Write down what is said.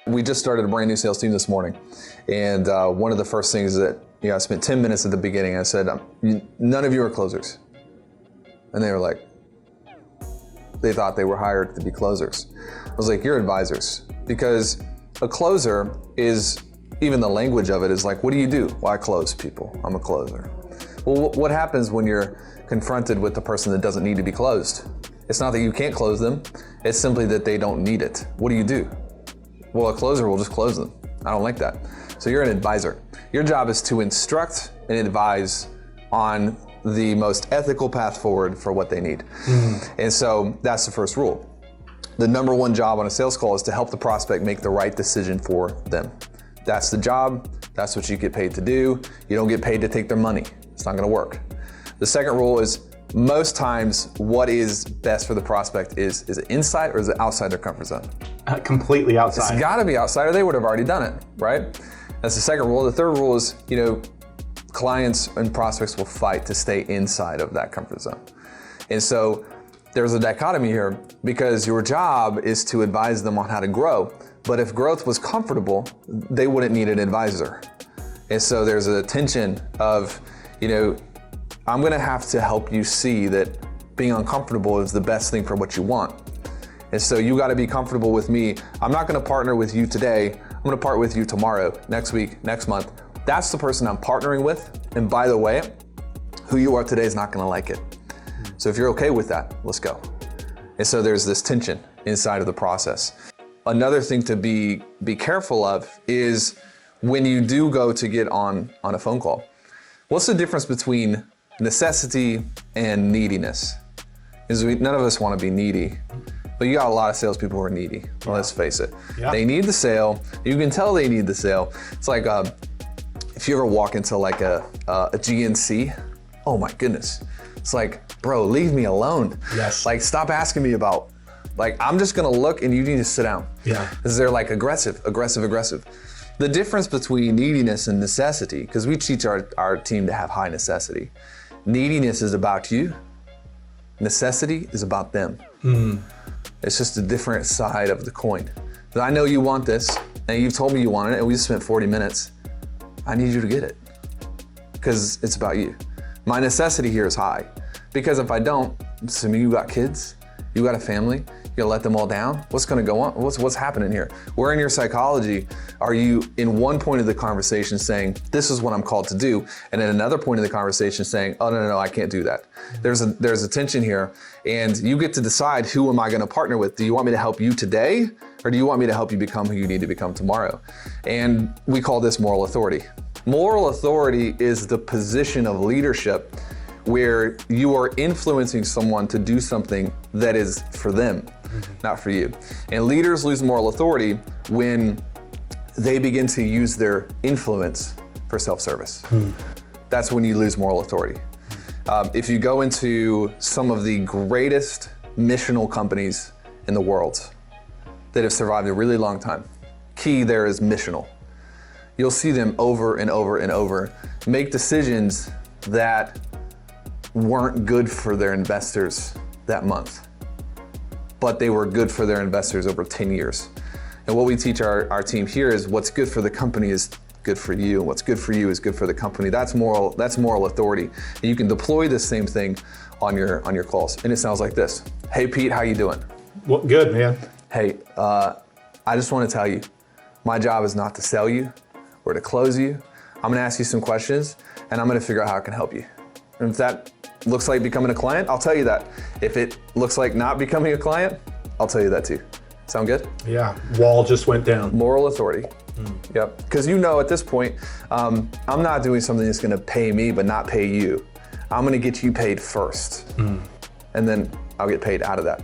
We just started a brand new sales team this morning. And one of the first things that, I spent 10 minutes at the beginning. I said, none of you are closers. And they were like, they thought they were hired to be closers. I was like, you're advisors. Because a closer is, even the language of it is like, what do you do? Well, I close people. I'm a closer. Well, what happens when you're confronted with the person that doesn't need to be closed? It's not that you can't close them. It's simply that they don't need it. What do you do? Well, a closer will just close them. I don't like that. So you're an advisor. Your job is to instruct and advise on the most ethical path forward for what they need. And so that's the first rule. The number one job on a sales call is to help the prospect make the right decision for them. That's the job. That's what you get paid to do. You don't get paid to take their money. It's not gonna work. The second rule is most times what is best for the prospect is it inside or is it outside their comfort zone? Completely outside. It's gotta be outside or they would have already done it, right? That's the second rule. The third rule is, clients and prospects will fight to stay inside of that comfort zone. And so there's a dichotomy here because your job is to advise them on how to grow. But if growth was comfortable, they wouldn't need an advisor. And so there's a tension of, I'm gonna have to help you see that being uncomfortable is the best thing for what you want. And so you gotta be comfortable with me. I'm not gonna partner with you today. I'm gonna partner with you tomorrow, next week, next month. That's the person I'm partnering with. And by the way, who you are today is not gonna like it. So if you're okay with that, let's go. And so there's this tension inside of the process. Another thing to be careful of is when you do go to get on a phone call, what's the difference between necessity and neediness? Because none of us want to be needy, but you got a lot of salespeople who are needy. Well, let's face it. Yeah. They need the sale. You can tell they need the sale. It's like if you ever walk into like a GNC, oh my goodness. It's like, bro, leave me alone. Yes. Like, stop asking me about, I'm just gonna look and you need to sit down. Yeah. Because they're like aggressive. The difference between neediness and necessity, because we teach our team to have high necessity. Neediness is about you. Necessity is about them. It's just a different side of the coin. But I know you want this, and you've told me you want it, and we just spent 40 minutes. I need you to get it, because it's about you. My necessity here is high, because if I don't, assuming you got kids, you got a family, you gotta let them all down, what's gonna go on? What's happening here? Where in your psychology are you in one point of the conversation saying, this is what I'm called to do, and at another point of the conversation saying, oh, no, I can't do that. There's a tension here, and you get to decide, who am I gonna partner with? Do you want me to help you today, or do you want me to help you become who you need to become tomorrow? And we call this moral authority. Moral authority is the position of leadership where you are influencing someone to do something that is for them, not for you. And leaders lose moral authority when they begin to use their influence for self-service. That's when you lose moral authority. If you go into some of the greatest missional companies in the world that have survived a really long time, key there is missional. You'll see them over and over and over make decisions that weren't good for their investors that month, but they were good for their investors over 10 years. And what we teach our team here is what's good for the company is good for you. What's good for you is good for the company. That's moral authority. And you can deploy this same thing on your calls. And it sounds like this. Hey, Pete, how you doing? Well, good, man. Hey, I just want to tell you, my job is not to sell you or to close you. I'm gonna ask you some questions and I'm gonna figure out how I can help you. And if that looks like becoming a client, I'll tell you that. If it looks like not becoming a client, I'll tell you that too. Sound good? Yeah, wall just went down. Moral authority. Yep, because at this point, I'm not doing something that's gonna pay me but not pay you. I'm gonna get you paid first. And then I'll get paid out of that.